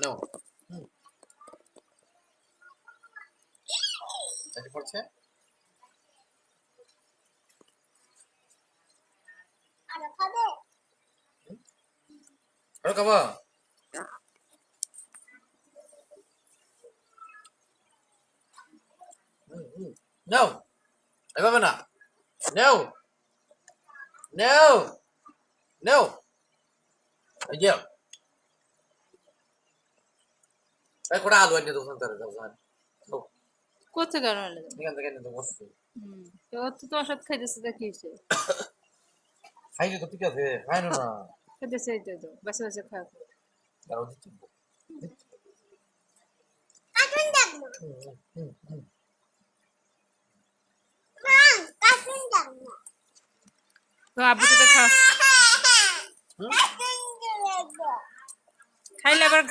নাও এটা পড়ছে আরে খাবে আরে খাবা নাও এভাবে না নাও নাও নাও এই যে এই কোটা আলু এনে দোকান তারে দাও কোথা কেন হলে এখান থেকে এনে দাও বসতে তো ও তো তোমার সাথে খাইতেছে তা কি হয়েছে খাইলে তো ঠিক আছে খাই না না খাইতেছে এই তো বাসে বাসে খাওয়া দাও দিচ্ছি কাটুন দেখবো মা কাটুন দেখবো তো আব্বু সাথে খা কাটুন দেখবো খাইলে আবার